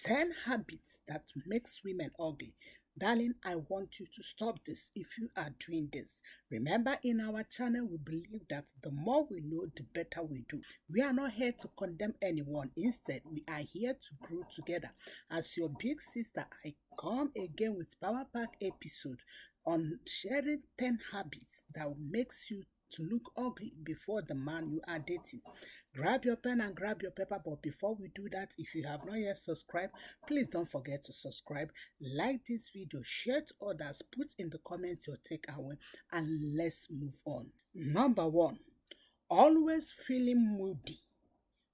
10 habits that makes women ugly. Darling, I want you to stop this if you are doing this. Remember, in our channel, we believe that the more we know, the better we do. We are not here to condemn anyone. Instead, we are here to grow together. As your big sister, I come again with Power Pack episode on sharing 10 habits that makes you to look ugly before the man you are dating. Grab your pen and grab your paper, but before we do that, if you have not yet subscribed, please don't forget to subscribe, like this video, share to others, put in the comments your takeaway, and let's move on. Number 1, always feeling moody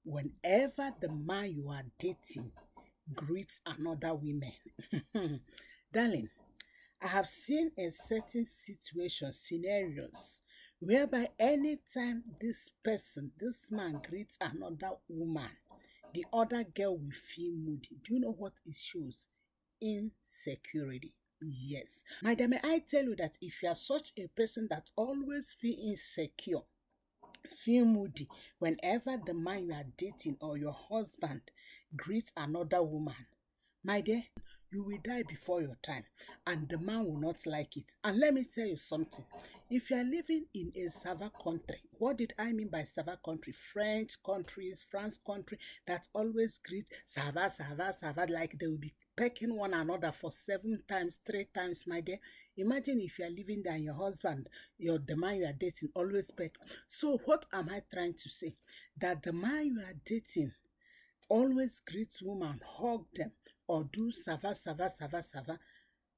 whenever the man you are dating greets another woman. Darling, I have seen a certain situation, scenarios, whereby anytime this man greets another woman, the other girl will feel moody. Do you know what it shows? Insecurity. Yes. My dear, may I tell you that if you are such a person that always feel insecure, feel moody whenever the man you are dating or your husband greets another woman, my dear, you will die before your time and the man will not like it. And let me tell you something. If you are living in a Sava country, what did I mean by Sava country? French countries, France country that always greet Sava, Sava, Sava, like they will be pecking one another for 7 times, 3 times, my dear. Imagine if you are living there and your husband, the man you are dating, always peck. So what am I trying to say? That the man you are dating always greet women, hug them, or do sava, sava, sava, sava,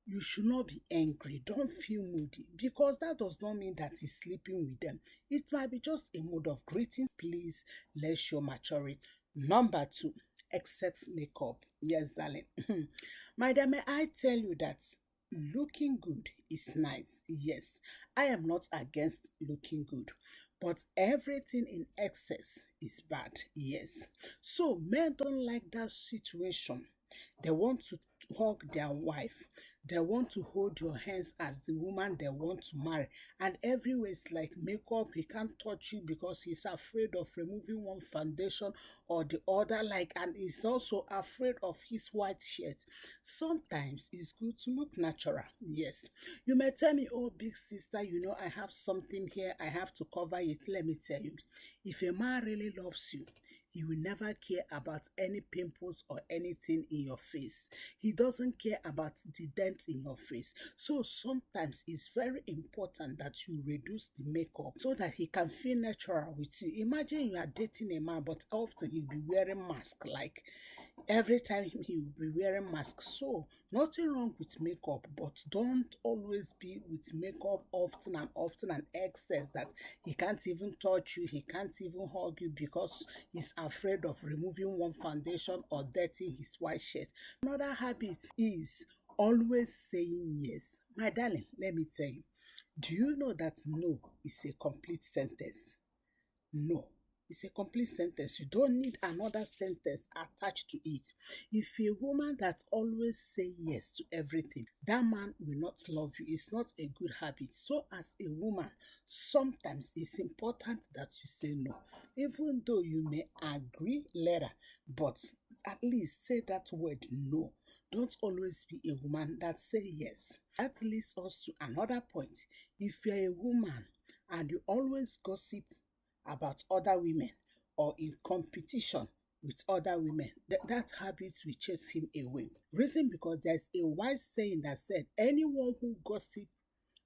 you should not be angry. Don't feel moody because that does not mean that he's sleeping with them. It might be just a mode of greeting. Please, let's show maturity. Number 2, excess makeup. Yes, darling. My dear, may I tell you that looking good is nice. Yes, I am not against looking good. But everything in excess is bad. Yes. So men don't like that situation. They want to hug their wife. They want to hold your hands as the woman they want to marry. And everywhere is like makeup. He can't touch you because he's afraid of removing one foundation or the other. And he's also afraid of his white shirt. Sometimes it's good to look natural. Yes. You may tell me, oh, big sister, I have something here. I have to cover it. Let me tell you, if a man really loves you, he will never care about any pimples or anything in your face. He doesn't care about the dent in your face. So sometimes it's very important that you reduce the makeup so that he can feel natural with you. Imagine you are dating a man, but often he'll be wearing mask. Like every time he will be wearing mask. So nothing wrong with makeup, but don't always be with makeup often and excess that he can't even touch you, he can't even hug you because he's afraid of removing one foundation or dirtying his white shirt. Another habit is always saying yes. My darling, let me tell you, do you know that no is a complete sentence? No. It's a complete sentence. You don't need another sentence attached to it. If a woman that always say yes to everything, that man will not love you. It's not a good habit. So as a woman, sometimes it's important that you say no. Even though you may agree later, but at least say that word no. Don't always be a woman that say yes. That leads us to another point. If you're a woman and you always gossip about other women or in competition with other women, that habit will chase him away. Reason because there's a wise saying that said, anyone who gossip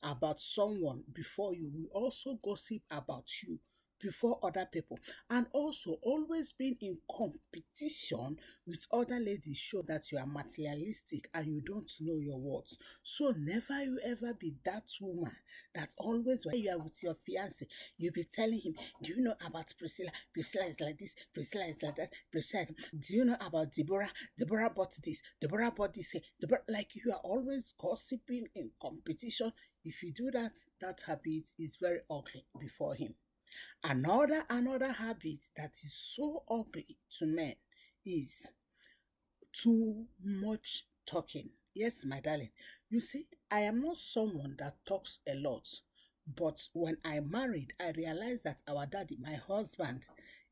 about someone before you will also gossip about you before other people. And also always being in competition with other ladies show that you are materialistic and you don't know your worth. So never you ever be that woman that always when you are with your fiancé, you be telling him, do you know about Priscilla? Priscilla is like this, Priscilla is like that, Priscilla. Do you know about Deborah? Deborah bought this, Deborah bought this. Deborah, like you are always gossiping in competition. If you do that, that habit is very ugly before him. Another habit that is so ugly to men is too much talking. Yes, my darling. You see, I am not someone that talks a lot. But when I married, I realized that our daddy, my husband,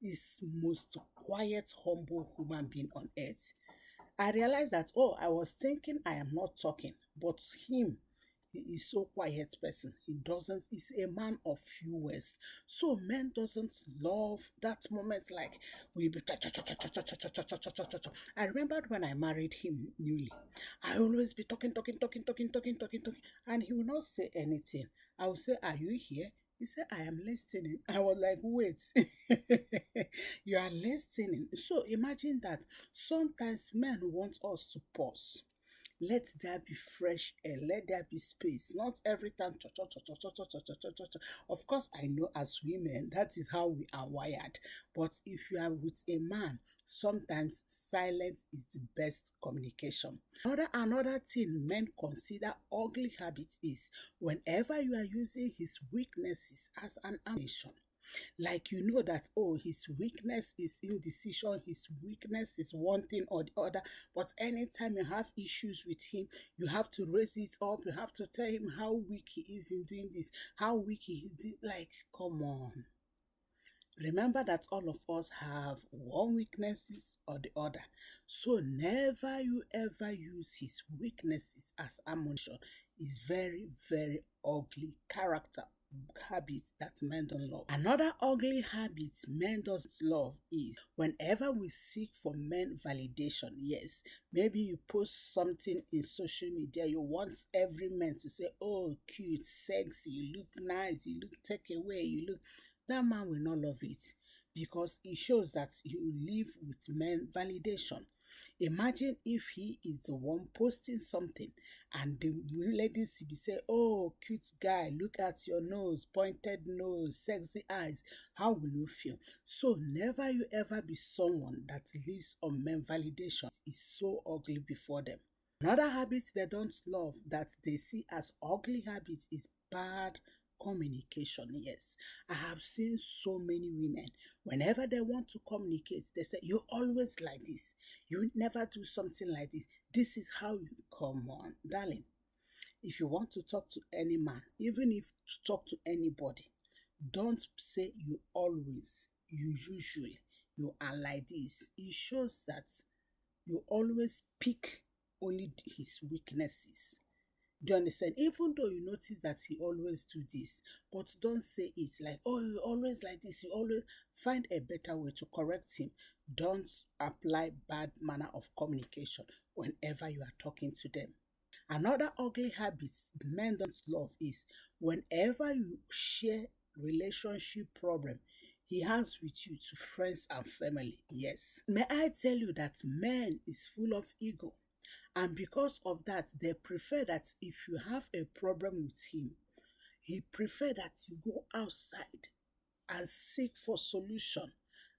is most quiet, humble human being on earth. I realized that, oh, I was thinking I am not talking, but him, he is so quiet person. He doesn't, he's a man of few words. So men doesn't love that moment like we be I remembered when I married him newly. I always be talking, and he will not say anything. I will say, "Are you here?" He said, "I am listening." I was like, "Wait, you are listening." So imagine that sometimes men want us to pause. Let there be fresh air, let there be space. Not every time. Of course, I know as women, that is how we are wired. But if you are with a man, sometimes silence is the best communication. Another thing men consider ugly habits is whenever you are using his weaknesses as an ammunition. Like you know that, oh, his weakness is indecision, his weakness is one thing or the other. But anytime you have issues with him, you have to raise it up, you have to tell him how weak he is in doing this, how weak he did. Like, come on. Remember that all of us have one weaknesses or the other. So never you ever use his weaknesses as ammunition. Is very, very ugly character habit that men don't love. Another ugly habit men doesn't love is whenever we seek for men validation. Yes, maybe you post something in social media, you want every man to say, "Oh, cute, sexy, you look nice, you look take away, you look." That man will not love it because it shows that you live with men validation. Imagine if he is the one posting something and the ladies will be saying, "Oh, cute guy, look at your nose, pointed nose, sexy eyes." How will you feel? So never you ever be someone that lives on men validation. It's so ugly before them. Another habit they don't love that they see as ugly habits is bad communication. Yes, I have seen so many women, whenever they want to communicate, they say, "You always like this, you never do something like this, this is how you." Come on, darling. If you want to talk to any man, even if to talk to anybody, don't say you always, you usually, you are like this. It shows that you always pick only his weaknesses. Do you understand? Even though you notice that he always do this, but don't say it like, "Oh, you always like this, you always." Find a better way to correct him. Don't apply bad manner of communication whenever you are talking to them. Another ugly habit men don't love is whenever you share relationship problem he has with you to friends and family. Yes. May I tell you that man is full of ego. And because of that, they prefer that if you have a problem with him, he prefer that you go outside and seek for solution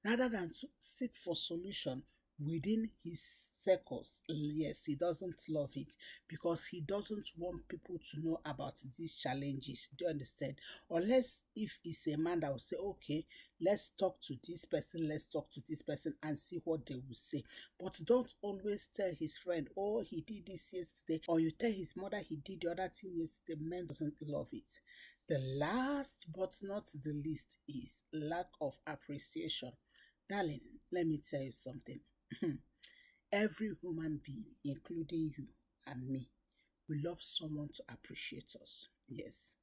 rather than to seek for solution within his circles. Yes, he doesn't love it because he doesn't want people to know about these challenges. Do you understand? Unless if it's a man that will say, "Okay, let's talk to this person, let's talk to this person and see what they will say." But don't always tell his friend, "Oh, he did this yesterday," or you tell his mother he did the other thing yesterday. Man doesn't love it. The last but not the least is lack of appreciation. Darling, let me tell you something. Every human being, including you and me, we love someone to appreciate us. Yes.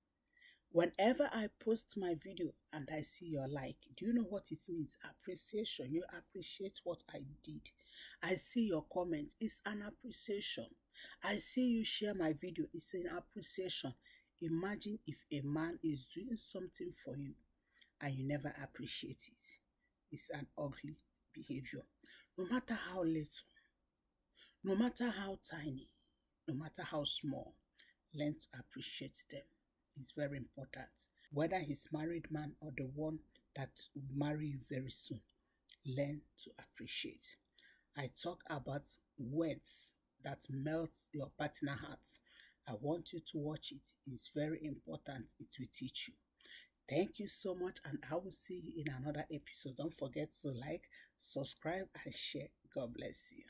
Whenever I post my video and I see your like, do you know what it means? Appreciation. You appreciate what I did. I see your comment. It's an appreciation. I see you share my video. It's an appreciation. Imagine if a man is doing something for you and you never appreciate it. It's an ugly behavior. No matter how little, no matter how tiny, no matter how small, learn to appreciate them. It's very important. Whether he's married man or the one that will marry you very soon, learn to appreciate. I talk about words that melt your partner heart. I want you to watch it. It's very important. It will teach you. Thank you so much, and I will see you in another episode. Don't forget to like, subscribe, and share. God bless you.